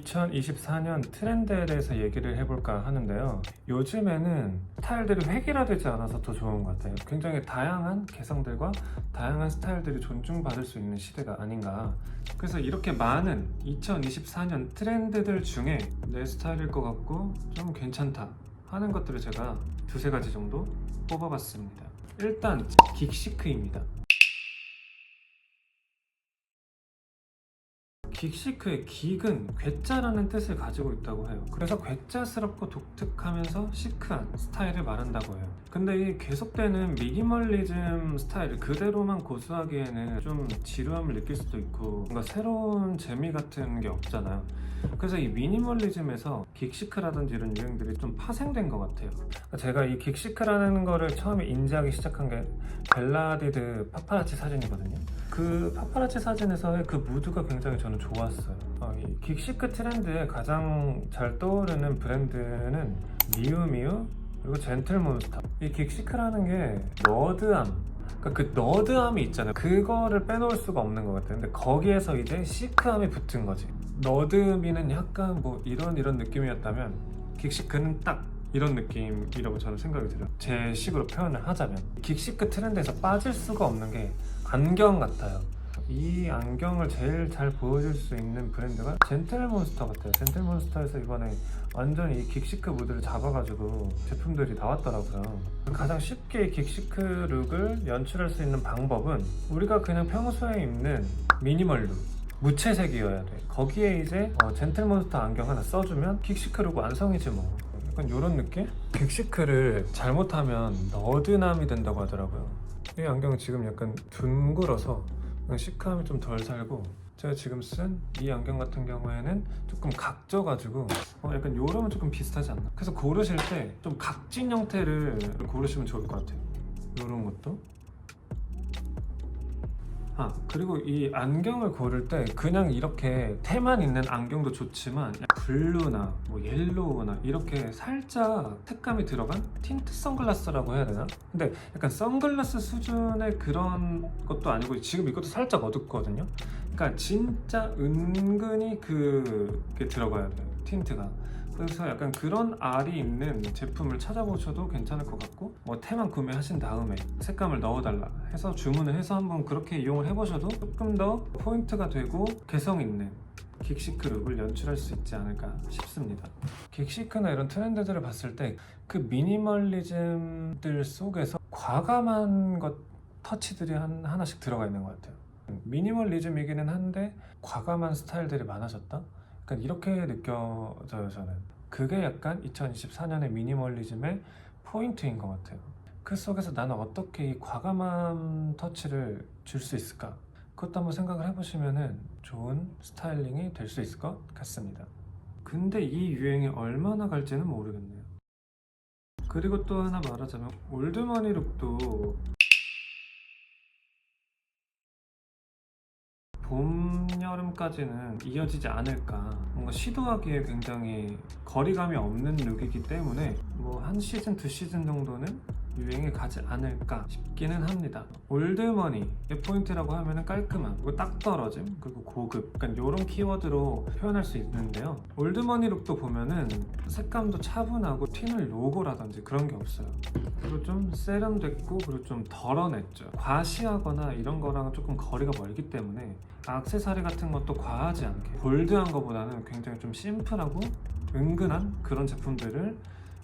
2024년 트렌드에 대해서 얘기를 해볼까 하는데요. 요즘에는 스타일들이 획일화되지 않아서 더 좋은 것 같아요. 굉장히 다양한 개성들과 다양한 스타일들이 존중받을 수 있는 시대가 아닌가. 그래서 이렇게 많은 2024년 트렌드들 중에 내 스타일일 것 같고 좀 괜찮다 하는 것들을 제가 두세 가지 정도 뽑아봤습니다. 일단 긱시크입니다. 긱시크의 긱은 괴짜라는 뜻을 가지고 있다고 해요. 그래서 괴짜스럽고 독특하면서 시크한 스타일을 말한다고 해요. 근데 이 계속되는 미니멀리즘 스타일을 그대로만 고수하기에는 좀 지루함을 느낄 수도 있고 뭔가 새로운 재미 같은 게 없잖아요. 그래서 이 미니멀리즘에서 긱시크라든지 이런 유행들이 좀 파생된 것 같아요. 제가 이 긱시크라는 거를 처음에 인지하기 시작한 게 벨라디드 파파라치 사진이거든요. 그 파파라치 사진에서의 그 무드가 굉장히 저는 좋았어요. 이 긱시크 트렌드에 가장 잘 떠오르는 브랜드는 미우미우 그리고 젠틀몬스터. 이 긱시크라는 게 너드함, 그러니까 그 너드함이 있잖아요. 그거를 빼놓을 수가 없는 것 같아요. 근데 거기에서 이제 시크함이 붙은 거지. 너드미는 약간 뭐 이런 느낌이었다면 긱시크는 딱 이런 느낌이라고 저는 생각이 들어요. 제 식으로 표현을 하자면 긱시크 트렌드에서 빠질 수가 없는 게 안경 같아요. 이 안경을 제일 잘 보여줄 수 있는 브랜드가 젠틀몬스터 같아요. 젠틀몬스터에서 이번에 완전히 이 긱시크 무드를 잡아가지고 제품들이 나왔더라고요. 가장 쉽게 이 긱시크 룩을 연출할 수 있는 방법은 우리가 그냥 평소에 입는 미니멀 룩, 무채색이어야 돼. 거기에 이제 젠틀몬스터 안경 하나 써주면 긱시크 룩 완성이지 뭐. 약간 이런 느낌? 긱시크를 잘못하면 너드남이 된다고 하더라고요. 이 안경은 지금 약간 둥글어서 시크함이 좀 덜 살고, 제가 지금 쓴 이 안경 같은 경우에는 조금 각져가지고 약간 이러면 조금 비슷하지 않나? 그래서 고르실 때 좀 각진 형태를 고르시면 좋을 것 같아요. 이런 것도. 그리고 이 안경을 고를 때 그냥 이렇게 테만 있는 안경도 좋지만 블루나 뭐 옐로우나 이렇게 살짝 색감이 들어간 틴트 선글라스라고 해야 되나? 근데 약간 선글라스 수준의 그런 것도 아니고 지금 이것도 살짝 어둡거든요? 그러니까 진짜 은근히 그게 들어가야 돼요, 틴트가. 그래서 약간 그런 알이 있는 제품을 찾아보셔도 괜찮을 것 같고, 뭐 테만 구매하신 다음에 색감을 넣어달라 해서 주문을 해서 한번 그렇게 이용을 해보셔도 조금 더 포인트가 되고 개성 있는 긱시크 룩을 연출할 수 있지 않을까 싶습니다. 긱시크나 이런 트렌드들을 봤을 때 그 미니멀리즘들 속에서 과감한 것 터치들이 하나씩 들어가 있는 것 같아요. 미니멀리즘이기는 한데 과감한 스타일들이 많아졌다? 약간 이렇게 느껴져요, 저는. 그게 약간 2024년의 미니멀리즘의 포인트인 것 같아요. 그 속에서 나는 어떻게 이 과감한 터치를 줄 수 있을까? 그것도 한번 생각을 해보시면 좋은 스타일링이 될 수 있을 것 같습니다. 근데 이 유행이 얼마나 갈지는 모르겠네요. 그리고 또 하나 말하자면 올드머니 룩도 봄, 여름까지는 이어지지 않을까. 뭔가 시도하기에 굉장히 거리감이 없는 룩이기 때문에 뭐 한 시즌, 두 시즌 정도는 유행이 가지 않을까 싶기는 합니다. 올드머니의 포인트라고 하면 깔끔함, 그리고 딱 떨어짐, 그리고 고급, 약간 이런 키워드로 표현할 수 있는데요. 올드머니 룩도 보면은 색감도 차분하고 튀는 로고라든지 그런 게 없어요. 그리고 좀 세련됐고, 그리고 좀 덜어냈죠. 과시하거나 이런 거랑은 조금 거리가 멀기 때문에 액세서리 같은 것도 과하지 않게 볼드한 것보다는 굉장히 좀 심플하고 은근한 그런 제품들을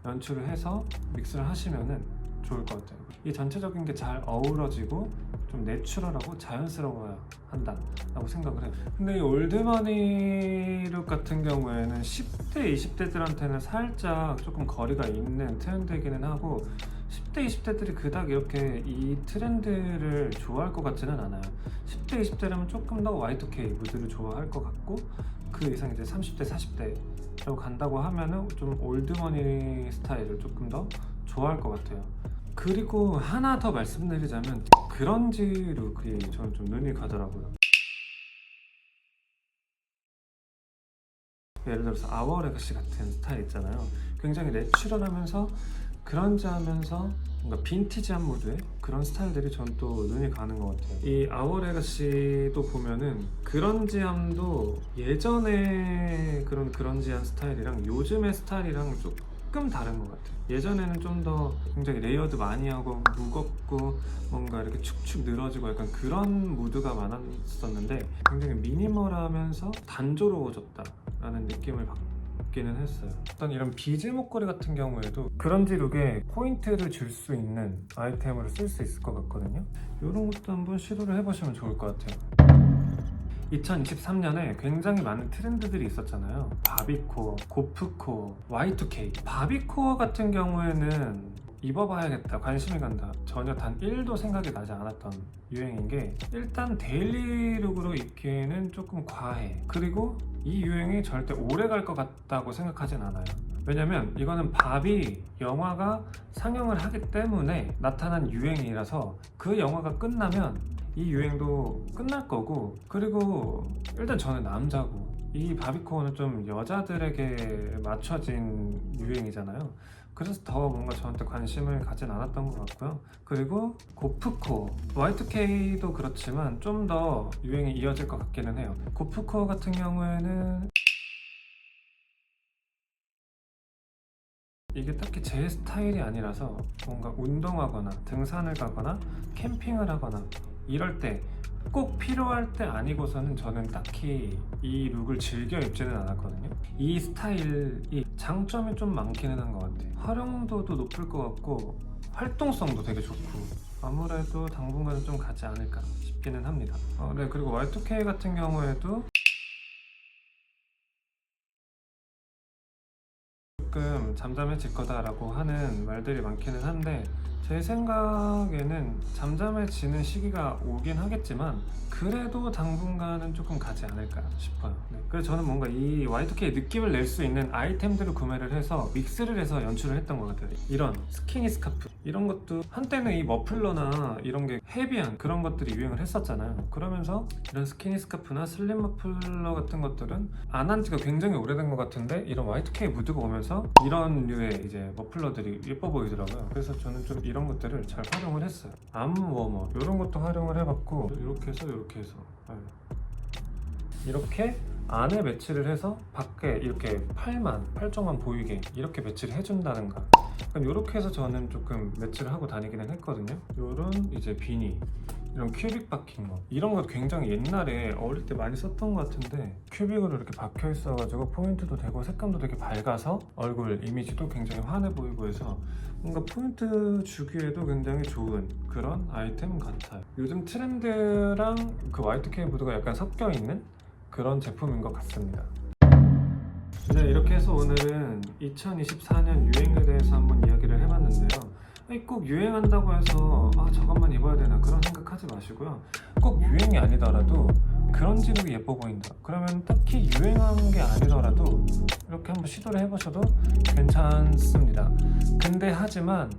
연출을 해서 믹스를 하시면은 좋을 것 같아요. 이 전체적인 게 잘 어우러지고 좀 내추럴하고 자연스러워야 한다 라고 생각을 해요. 근데 이 올드머니 룩 같은 경우에는 10대, 20대들한테는 살짝 조금 거리가 있는 트렌드이기는 하고, 10대, 20대들이 그닥 이렇게 이 트렌드를 좋아할 것 같지는 않아요. 10대, 20대라면 조금 더 Y2K 무드를 좋아할 것 같고, 그 이상 이제 30대, 40대라고 간다고 하면은 좀 올드머니 스타일을 조금 더 좋아할 것 같아요. 그리고 하나 더 말씀드리자면 그런지 룩이 저는 좀 눈이 가더라고요. 예를 들어서 아워레가시 같은 스타일 있잖아요. 굉장히 내추럴하면서 그런지하면서 뭔가 빈티지한 무드의 그런 스타일들이 전 또 눈이 가는 것 같아요. 이 아워 레가시도 보면은 그런지함도 예전에 그런 그런지한 스타일이랑 요즘의 스타일이랑 조금 다른 것 같아요. 예전에는 좀 더 굉장히 레이어드 많이 하고 무겁고 뭔가 이렇게 축축 늘어지고 약간 그런 무드가 많았었는데 굉장히 미니멀하면서 단조로워졌다라는 느낌을 받기는 했어요. 어떤 이런 비즈 목걸이 같은 경우에도 그런지 룩에 포인트를 줄 수 있는 아이템으로 쓸 수 있을 것 같거든요. 이런 것도 한번 시도를 해보시면 좋을 것 같아요. 2023년에 굉장히 많은 트렌드들이 있었잖아요. 바비코어, 고프코어, Y2K. 바비코어 같은 경우에는 입어봐야겠다, 관심이 간다, 전혀 단 1도 생각이 나지 않았던 유행인 게, 일단 데일리룩으로 입기에는 조금 과해. 그리고 이 유행이 절대 오래 갈 것 같다고 생각하진 않아요. 왜냐면 이거는 바비 영화가 상영을 하기 때문에 나타난 유행이라서 그 영화가 끝나면 이 유행도 끝날 거고, 그리고 일단 저는 남자고 이 바비코어는 좀 여자들에게 맞춰진 유행이잖아요. 그래서 더 뭔가 저한테 관심을 가진 않았던 것 같고요. 그리고 고프코어, Y2K도 그렇지만 좀 더 유행이 이어질 것 같기는 해요. 고프코어 같은 경우에는 이게 딱히 제 스타일이 아니라서 뭔가 운동하거나 등산을 가거나 캠핑을 하거나 이럴 때 꼭 필요할 때 아니고서는 저는 딱히 이 룩을 즐겨 입지는 않았거든요. 이 스타일이 장점이 좀 많기는 한 것 같아요. 활용도도 높을 것 같고 활동성도 되게 좋고 아무래도 당분간은 좀 가지 않을까 싶기는 합니다. 네, 그리고 Y2K 같은 경우에도 조금 잠잠해질 거다라고 하는 말들이 많기는 한데, 제 생각에는 잠잠해지는 시기가 오긴 하겠지만 그래도 당분간은 조금 가지 않을까 싶어요. 네. 그래서 저는 뭔가 이 Y2K 느낌을 낼 수 있는 아이템들을 구매를 해서 믹스를 해서 연출을 했던 것 같아요. 이런 스키니 스카프 이런 것도 한때는 이 머플러나 이런 게 헤비한 그런 것들이 유행을 했었잖아요. 그러면서 이런 스키니 스카프나 슬림 머플러 같은 것들은 안 한 지가 굉장히 오래된 것 같은데 이런 Y2K 무드가 오면서 이런 류의 이제 머플러들이 예뻐 보이더라고요. 그래서 저는 좀 이런 것들을 잘 활용을 했어요. 암 워머 이런 것도 활용을 해봤고, 이렇게 해서 이렇게 해서 이렇게 안에 매치를 해서 밖에 이렇게 팔쪽만 보이게 이렇게 매치를 해준다든가, 이렇게 해서 저는 조금 매치를 하고 다니기는 했거든요. 이런 이제 비니, 이런 큐빅 박힌 거, 이런 거 굉장히 옛날에 어릴 때 많이 썼던 것 같은데 큐빅으로 이렇게 박혀 있어가지고 포인트도 되고 색감도 되게 밝아서 얼굴 이미지도 굉장히 환해 보이고 해서 뭔가 포인트 주기에도 굉장히 좋은 그런 아이템 같아요. 요즘 트렌드랑 그 Y2K 무드가 약간 섞여 있는 그런 제품인 것 같습니다. 네, 이렇게 해서 오늘은 2024년 유행에 대해서 한번 이야기를 해봤는데요. 꼭 유행한다고 해서 저것만 입어야 되나 그런 생각하지 마시고요. 꼭 유행이 아니더라도 그런지 룩이 예뻐 보인다 그러면 딱히 유행한 게 아니더라도 이렇게 한번 시도를 해보셔도 괜찮습니다. 근데 하지만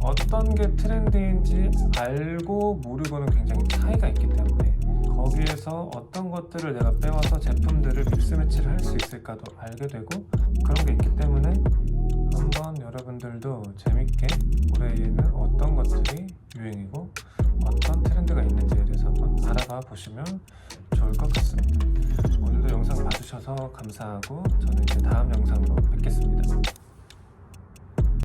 어떤 게 트렌드인지 알고 모르고는 굉장히 차이가 있기 때문에 거기에서 어떤 것들을 내가 빼와서 제품들을 믹스매치를 할 수 있을까도 알게 되고 그런 게 있기 때문에 한번 여러분들도 재밌게 올해에는 어떤 것들이 유행이고 어떤 트렌드가 있는지에 대해서 한번 알아봐 보시면 좋을 것 같습니다. 오늘도 영상 봐주셔서 감사하고 저는 이제 다음 영상으로